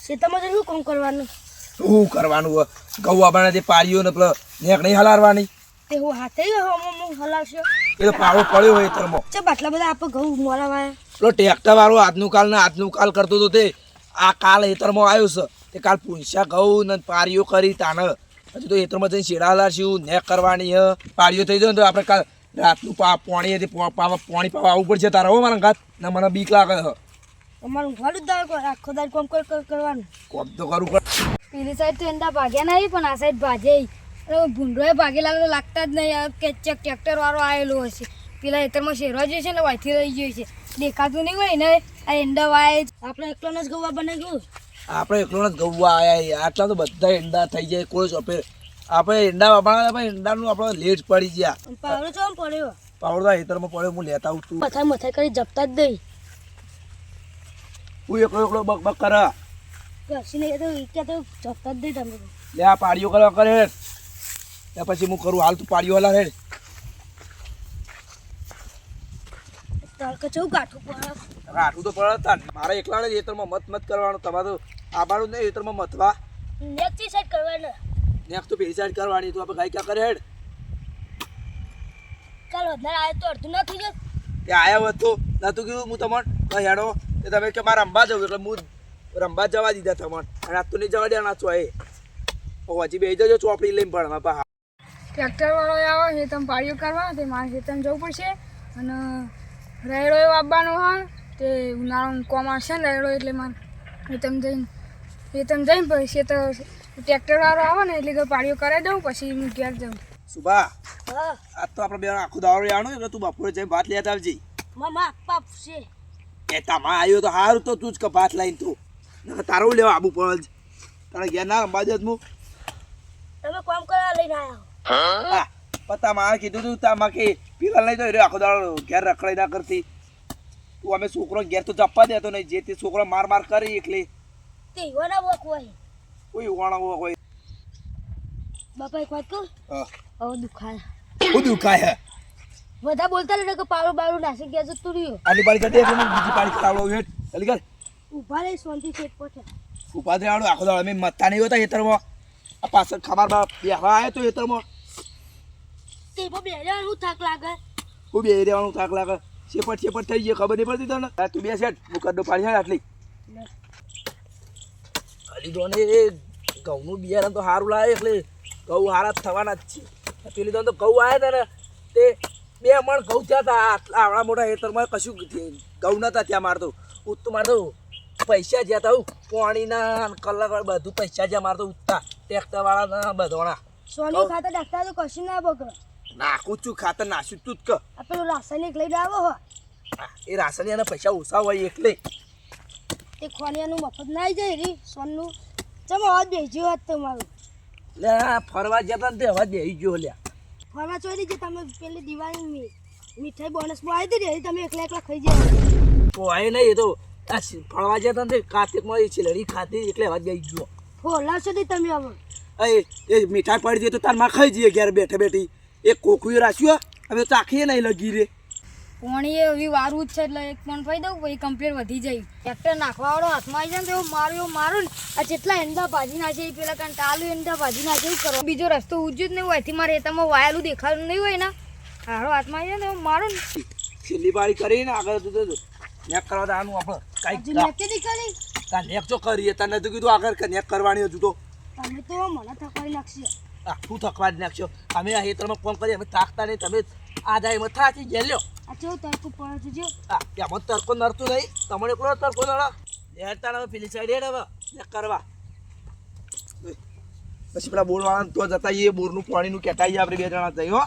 ખેતરમાં જઈને શું કામ કરવાનું? શું કરવાનું ઘઉં આપણા જે પારીઓ ને પેલો નેક નહીં હલારવાની તે હું હાથે હલાવશો એ તો પાવડો પડ્યો હોય તરમાં ચા આટલા બધા આપણે ઘઉં મોરાવાયા. પેલો ટ્રેક્ટર વાળો આજનું કાલ કરતો હતો તે આ કાલ હેતરમાં આવ્યો છે તે કાલ પૂંછા ઘઉં ને પારીઓ કરી તાને હજુ તો હેતરમાં જઈને શેડા હલારશું નેક કરવાની પારીઓ થઈ જાય ને તો આપણે કાલ રાતનું પાણી પાણી પાવા આવવું પડશે તારા હો મારા ઘાત ને મને બીક લાગે અમારું ઘરું જ આખો દાડ કામ કરવાનું. કોમ તો કરવું પડે. પેલી સાઈડ તો એંડા ભાગ્યા નહીં પણ આ સાઈડ ભાજે ભૂંડોએ ભાગેલા તો લાગતા જ નહીં કે ટ્રેક્ટર વાળો આવેલો હશે. પેલા ખેતરમાં શેરવા જોઈએ છે ને વાયથી રહી ગયો છે દેખાતું નહીં હોય ને આ એંડા વાય આપણે એકલોને જ ગવા બની ગયું. આપણે એકલો જ ગૌવા આવ્યા આટલા તો બધા ઈંડા થઈ જાય કોઈ ચોપે આપણે ઈંડા વાપરવાના ભાઈ ઈંડાનું આપણે લેટ પડી ગયા. પાવડો ચો પડ્યો પાવડો હેતરમાં પડ્યો હું લેતા આવું તું મથાઈ કરી જપતા જ દઈ હું એકલો બક બક કરા ઘસીને તો જપતા જ દઈ તમે લે આ પાડીઓ કરવા કરે ત્યાં પછી હું કરું હાલ તું પાડીઓ હલા હેડ તડકે ચૌ ગાઠું પડે આટલું તો પડે તાર મારે એકલા જ હેતરમાં મત કરવાનું તમારે તો આબાનું નહીં હેતરમાં મતવા નેક્સ્ટ સાઈડ કરવાના નેક્સ્ટ તો પેલી સાઈડ કરવાની તું આપણે ગાય ક્યાં કરે હેડ કાલ વધારે આવે તો અડધું ના થઈ જાય. તે આયા હોત તો નતું કીધું હું તમને હેડો તે તમે કે મારે રંબા જવું એટલે હું રંબા જવા દીધા તમને અને આ તો નહીં જવા દેવાના છો એ હજી બે જજો ચોપડી લઈને ભણવા પા ટ્રેક્ટર વાળો આવે છે તમે પાડીઓ કરવા તે મારે ખેતરમાં જવું પડશે અને રેડો એ વાવવાનો હોય તે ઉનાળાનું કોમ આવશે ને રેડો એટલે મારે ખેતમ જઈને પછી તો ટ્રેક્ટર વાળો આવે ને એટલે પાડીઓ કરાવી દઉં પછી હું ઘેર જાઉં. સુભા હા આજ તો આપણે બે આખું દાવડો આવવાનું એટલે તું બપોરે જઈને ભાત લેતા આવજે. મામા પાપ છે એ તમારે આવ્યો તો સારું તો તું જ કે ભાત લઈને તું તારું લેવા આબુ પડે તારે ઘેર ના રંબા જ હું તમે કામ કરવા લઈને આવ્યા હા પતા મારે કીધું તું તામાં કે પીલા લઈ તો આખો દાડો ઘેર રખડાઈ ના કરતી તું અમે છોકરો ઘેર તો જપ્પા દેતો નહીં જે તે છોકરો માર કરી એટલે તે ઈવાના વોક હોય કોઈ વાણા હોય બાપા એક વાત કહું હવે દુખાય હું દુખાય બધા બોલતા રહે કે પાવડો બાવડો નાસી ગયા તો તું રહ્યો આલી પાડી કરી દે બીજી પાડી કરાવડો હેઠ જલ્દી કર ઉભા રહી શાંતિ છેટ પહોંચે ઉપાધે આવડો આખો દાડો અમે મત્તા નહીં હોતા હેતરમાં આ પાછળ ખબર બેહવા આવ્યો તો હેતરમાં તે બે હું થાક લાગે હું બે રહેવાનું થાક લાગે છેપટ થઈ ગયો ખબર નહીં પડતી તને તું બે સેટ હું કડો પાડી છે આટલી અલી દોને એ ઘઉંનું બિયારણ તો સારું લાવે એટલે ઘઉં સારા થવાના જ છે પેલી તો ઘઉં આવ્યા હતા ને તે 2 મણ ઘઉં થયા હતા આવડા મોટા હેતરમાં કશું ઘઉં નતા ત્યાં મારતો ઉઠતું મારતો પૈસા જ્યાં હતા પાણીના કલર બધું પૈસા જ્યાં મારતો ઉઠતા ટ્રેક્ટર વાળા બધોણા સોની ખાતર નાખતા તો કશું ના બગડે નાખું છું ખાતર નાખ્યું તું જ ક આ પેલું રાસાયણિક લઈને આવો હો એ રાસાયણિક પૈસા ઓછા હોય એટલે તે ખોનિયાનું મફત ના આવી જાય રી સોનનું ચમ અવાજ બેસી હોત તમારું લે ફરવા જતા ને તે અવાજ બેસી ગયો લ્યા ફરવા ચોરી જે તમે પેલી દિવાળી મીઠાઈ બોનસમાં આવી હતી તમે એકલા ખાઈ જાય કોઈ નહીં એ તો આ ફરવા જતા ને કાર્તિકમાં એ છેલડી ખાધી એટલે અવાજ બેસી ગયો ફોલાવશો નહીં તમે હવે એ મીઠાઈ પડી જઈએ તો તાર માં ખાઈ જઈએ ઘેર બેઠી એક કોકું રાખ્યું હવે તો આખી નહીં લગી રે પાણી એવી વારું જ છે એટલે એક પણ પાઈ દઉં પછી કમ્પ્લેટ વધી જાય ટ્રેક્ટર નાખવાવાળો હાથમાં આવી જાય ને તો મારું ને આ જેટલા એંડા ભાજી નાખે પેલા કારણ ટાલુ એંડા ભાજી નાખે એવું કરો બીજો રસ્તો ઉજ્યું જ નહીં હોય મારે એતામાં વાયેલું દેખાડું નહીં હોય ને હારો હાથમાં આવી જાય ને મારું ને છેલ્લી પાડી કરીને આગળ તું તો નેક કરવા જવાનું આપણે કઈ નેક તો કરીએ તને તો કીધું આગળ નેક કરવાની હજુ તો તમે તો મને થકવાડી નાખશો આખું થકવા જ નાખશો અમે આ હેતરમાં ફોન કરીએ અમે થાકતા નહીં તમે આ જાય એમાં થાકી ગયા લ્યો આ ચો તરકું પડે છે હા એમાં તરકો નડતું નહીં તમને એકલો તરકો નડે હેરતા હવે પેલી સાઈડ હેડ હવે નેક કરવા પછી પેલા બોરવાળા તો જતા એ બોરનું પાણીનું કેટાઈ આપણે 2 જણા જઈ હો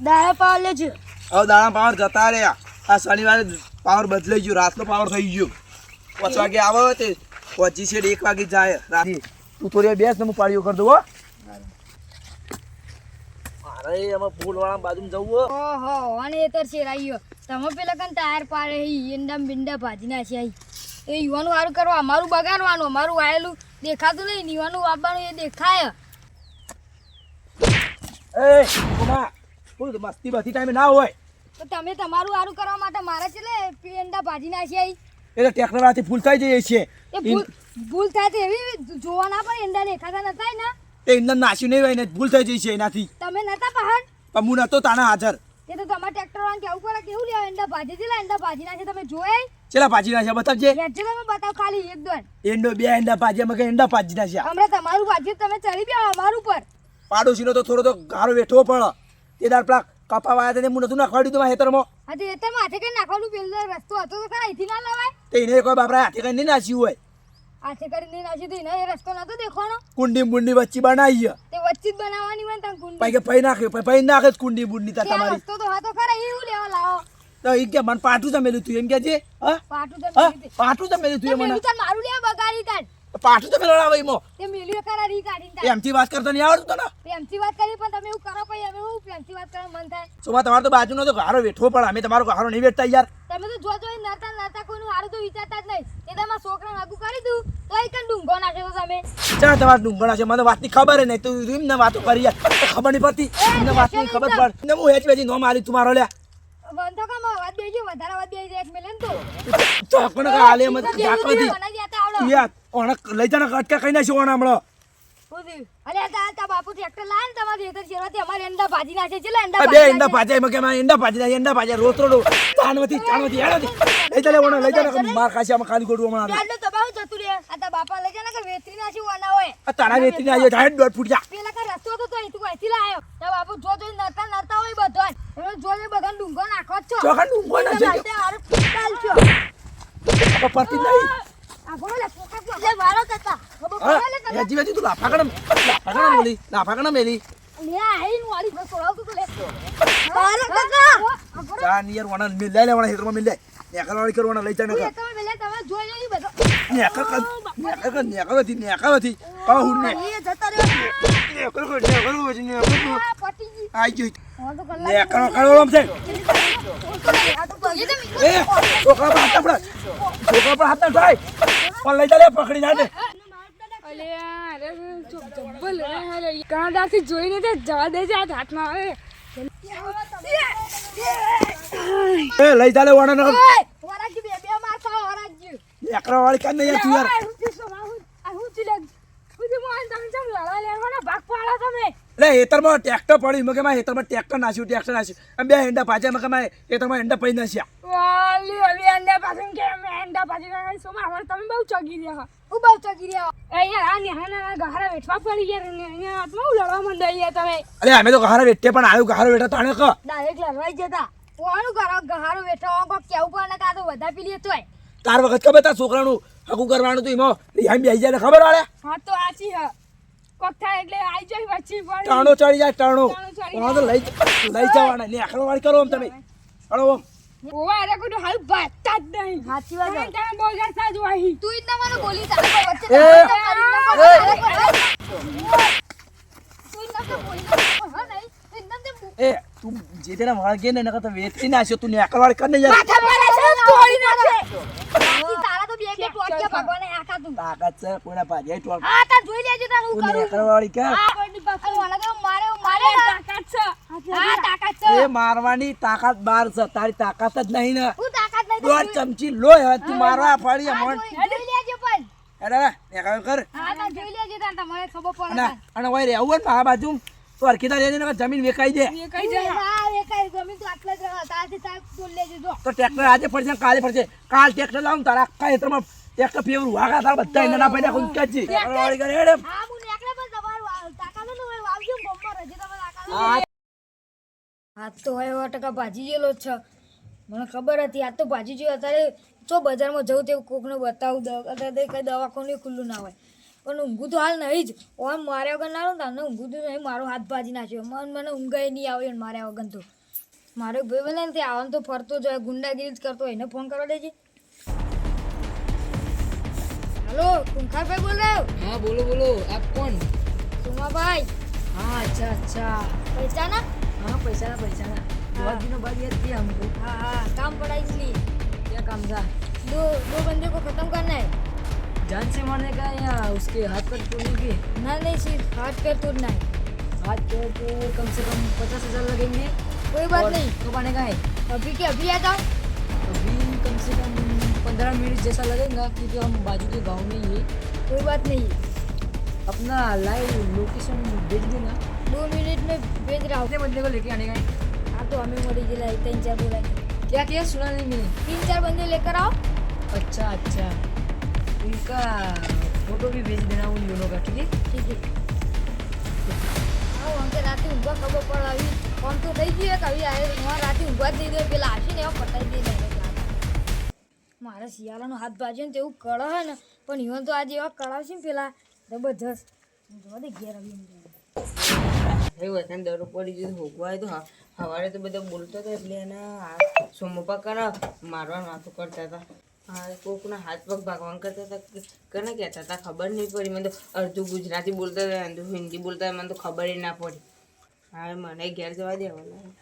દાળા પાવ લેજો હવે દાણા પાવર જતા રહ્યા આ શનિવારે પાવર બદલાઈ ગયો રાતનો પાવર થઈ ગયો 5 વાગે આવે તે પહોંચી છે 1 વાગે જાય રાતે તું થોડી બેસ ને હું પાડીઓ કરી દઉં હો મારે એમાં ફૂલવાળા બાજુ જવું ઓહો અને એ તો શેરાઈયો તમે પેલા કન ટાયર પાડે ઈંડા બિંડા ભાજી નાખી એ યુવાનું સારું કરવા અમારું બગાડવાનું અમારું વાયેલું દેખાતું નહીં યુવાનું વાપવાનું એ દેખાય એ કોમા ફૂલ મસ્તી બધી ટાઈમે ના હોય તો તમે તમારું સારું કરવા માટે મારે છે લે ઈંડા ભાજી નાખી એટલે ટ્રેક્ટરમાંથી ફૂલ થઈ જઈએ છીએ એ ભૂલ થાય તો એવી જોવા ના પણ એંડા દેખાતા નતા ને એ એમને નાસ્યું નહીં હોય ને ભૂલ થઈ જઈ છે એનાથી. તમે નતા પહાડ પણ હું નતો તાના હાજર. તે તો તમારા ટ્રેક્ટર વાળા કેવું કરે કેવું લેવા એંડા ભાજી દીલા એંડા ભાજી નાખે તમે જોયે ચેલા ભાજી નાખ્યા બતાવજે. યાર તમે બતાવ ખાલી એક દોન એંડો બે એંડા ભાજી અમે એંડા ભાજી નાખ્યા. હમણાં તમારું ભાજી તમે ચડી ગયા અમારું પર પાડોશીનો તો થોડો તો ગારો વેઠવો પડે. તે દાર પેલા કપા વાયા તેને હું નતું નાખવાડ્યું તમારા હેતરમાં. આજે એ તમે હાથે કઈ નાખવાનું પેલો રસ્તો હતો તો ખરા અહીંથી ના લવાય તે એને કોઈ બાપરા હાથે કઈ નહીં નાખ્યું હોય. હાથે કરીને નાખી દઈ ને એ રસ્તો નતો દેખવાનો કુંડી બુંડી વચ્ચે બનાવી તે વચ્ચે જ બનાવવાની હોય ને તમે કુંડી પછી કે પૈ નાખે પૈ નાખે જ કુંડી બુંડી તા ત્યાં તમારી. રસ્તો તો હતો ખરા એવું લેવા લાવો તો એ કે મને પાટું જમેલું તું એમ કે છે. હા પાટું તો હા મેલી પાટું જમેલું તું તે એ મને મેલી તાર મારું લેવા બગાડી તાર પાટું જમેલું આવે એમાં. તે મેલી ખરા રી કાઢીને તાર એમથી વાત કરતા નહીં આવડતું તને. પ્રેમથી વાત કરી પણ તમે એવું કરો પછી અમે એવું પ્રેમથી વાત કરવા મન થાય સોમાં તમારે તો બાજુનો તો ગારો વેઠવો પડે. અમે તમારો ગારો નહીં વેઠતા યાર. તમે તો જો જોઈ નરતા નરતા કોઈનું સારું તો વિચારતા જ નહીં તે તમારા છોકરાને આગું કરી દઉં તો એ કઈ ડુંગો નાખ્યો તો તમે ચા તમારે ડુંગણા છે મને વાતની ખબર નહીં. તું એમને વાતો કરી યાર ખબર નહીં પડતી. એમને વાતની ખબર પડ ને હું હેચ વેચી નો મારી તું મારો લ્યા. બંધો કામ વાત દેજો વધારે વાત દેજો એક મેલેન તો ચોકણ હાલે મત જાકવાથી બનાવી દેતા આવડો યાર ઓણ લઈ જાને અટકા કઈ નાખ્યો ઓણ હમણો. ઉધી અરે તા બાપુ ટ્રેક્ટર લાય ને તમારી હેતર શેરવાથી અમારે એંડા ભાજી નાખે છે લે એંડા આ બે એંડા ભાજે એમાં કે માં એંડા ભાજે રોતરો ચાણવતી હેડોતી લઈ જાને ઓણ લઈ જાને માર ખાસી આમાં ખાલી ગોડું હમણાં ગાડલો દબાવ જતું રે આ તા બાપા લઈ જાને કે વેતરી નાસી વાના હોય આ તારા વેચીને આવ્યો જાય દોઢ ફૂટ જા. પેલા કા રસ્તો હતો તો અહીંથી અહીંથી લાયો તા બાપુ જો જો નરતા નરતા હોય બધો એનો જો જો બધા ડુંગો નાખો જ છો ચોકણ ડુંગો નાખે છે. હારું ચાલ છો પડતી નહીં. આ બોલો લે પોકા લે મારો કાકા હા હેજી વેચી તું લાફાકણ મેલી લે આઈન વાળી બસ ઓળાવતું તો લે મારો કાકા જા નિયર વણ મિલ લે વણ હેતરમાં મિલ લે નેકળવાળી કરવાના લઈ જાને તમે પેલા તમે જોઈ જોઈ બધો નેકળવાથી કહું ને એ જતા રહ્યો નેકળવાથી આ પટી ગઈ આઈ ગઈ હું તો કલાક નેકળવામ છે. આ તો પગે તો એ છોકરા પર હાથ ના થાય પણ લઈ જા લે પકડી જાય અલે અરે જબ્બલ અરે કાંડાથી જોઈને તે જવા દેજે આ હાથમાં આવે એ લઈ જા લે વણ વરાજી બે બે મારતા વરાજી નેકળવાળી કાન નહીં તું યાર. લે હેતરમાં ટ્રેક્ટર પડ્યું મકે માં હેતરમાં ટ્રેક્ટર નાખ્યું આમ બે હેંડા પાછા મકે માં હેતરમાં હેંડા પઈ નાખ્યા. અરે અમે તો ગહારા વેઠે પણ આવ્યું ગહારો વેઠા તાણે ક તાર વખત ખબર તાર છોકરાનું હકું કરવાનું તું એમાં રિહાઈ બેસી જાય ખબર વાળે ટાણો ચડી જાય ટાણો તો લઈ જવાના ને આખરો વાળી કરો આમ તમે હળો આમ સાચી વાત તું ઇતના મને બોલી તા વચ્ચે એ, એ તું જે તેના વાળ ગે ને નકર તો વેચી નાખ્યો તું ને આખરો વાળી કર ને યાર તારા તો બે બે ટોટિયા ભગવાને આખા તું તાકાત છે કોઈના ભાજે ટોળ હા તા જોઈ લેજે તાર હું તું ને કરું આખરો વાળી કર તાકાત એ મારવાની તાકાત બાર છે તારી તાકાત જ નહીં ને હું તાકાત નહીં દોઢ ચમચી લોહી હવે તું મારવા પડી મન જોઈ લેજે પણ એડા ને કામ કર હા તા જોઈ લેજે તાર તમને ખબર અને પડે અને ઓય રે આવું ને આ બાજુ તો હરકીતા રહેજે ને જમીન વેકાઈ દે હા એ કઈ ગમી તો આટલા જ રહા તારથી તાર જોઈ લેજે જો તો ટ્રેક્ટર આજે પડશે કાલે પડશે કાલ ટ્રેક્ટર લાવું તારા આખા હેતરમાં ટ્રેક્ટર ફેવર વાગા તાર બધા એના ના પડ્યા કોઈ કાચી વાળી કરે હેડે હા હું એકલા પણ તમારું તાકાત નો હોય વાવજો ગોમમાં રજે તમે તાકાત આ હાથ તો હોય 100% ભાજી ગયેલો જ છે મને ખબર હતી આ તો ભાજી ગયો અત્યારે જો બજારમાં જવું તેવું કોકને બતાવું અત્યારે કઈ દવાખાનું ખુલ્લું ના હોય પણ ઊંઘું તો હાલ નહીં જ ઓમ માર્યા વગર ના રહું ને ઊંઘું તો નહીં મારો હાથ ભાજી નાખ્યો મને ઊંઘાઈ નહીં આવે ને માર્યા વગર તો મારો ભાઈ બને ને તે આવવાનું તો ફરતો જ હોય ગુંડાગીરી જ કરતો હોય એને ફોન કરવા દેજે हेलो कुंखार भाई बोल रहे हो? हाँ बोलो बोलो आप कौन? सुमा भाई हाँ अच्छा अच्छा पहचाना? हाँ पहचाना पहचाना बहुत दिनों बाद याद किया हमको हाँ हाँ काम पड़ा इसलिए क्या काम था? दो बंदे को खत्म करना है जान से मारने का या उसके हाथ पर तोड़ने की? ना नहीं सिर्फ हाथ पैर तोड़ना है हाथ पैर तो कम से कम 50,000 लगेंगे कोई बात और नहीं कब आने का है? अभी के अभी आ जाओ अभी कम से कम 15 मिनट जैसा लगेगा क्योंकि हम बाजू के गांव में ही है। कोई बात नहीं, अपना लाइव लोकेशन भेज देना। 2 मिनट में भेज रहा हूँ। कितने बंदे को लेके आने का है? हाँ तो हमें मरी जिला 3-4 बोला है। क्या क्या सुना नहीं मैंने। 3-4 बंदे लेकर आओ। अच्छा अच्छा, उनका फोटो भी भेज देना उन दोनों का, ठीक है? ठीक है। आओ हमके रात ઊંઘવા ખબર પડે આવી ફોન તો થઈ ગયો કવિ આવે હું રાતે ઊંઘવા જ દઈ દે પેલા આશીને એવા પટાઈ દે મારા શિયાળાનો હાથ ભાજ્યો ને તેવું કળો હે ને પણ ઈવન તો આજે એવા કળાવશે ને પેલા જબરજસ્ત જોવા દે ઘેર આવી એવું હતા ને દરો પડી ગયું હોગવાય તો સવારે તો બધા બોલતા હતા એટલે એના સોમપા કરા મારવાનું વાતો કરતા હતા. હા કોકના હાથ પગ ભાગવાન કરતા હતા, કને કહેતા હતા ખબર નહીં પડી. મને તો અડધું ગુજરાતી બોલતા હતા, અડધું હિન્દી બોલતા હતા, મને તો ખબર ના પડી. હા મને ઘેર જવા દેવાના.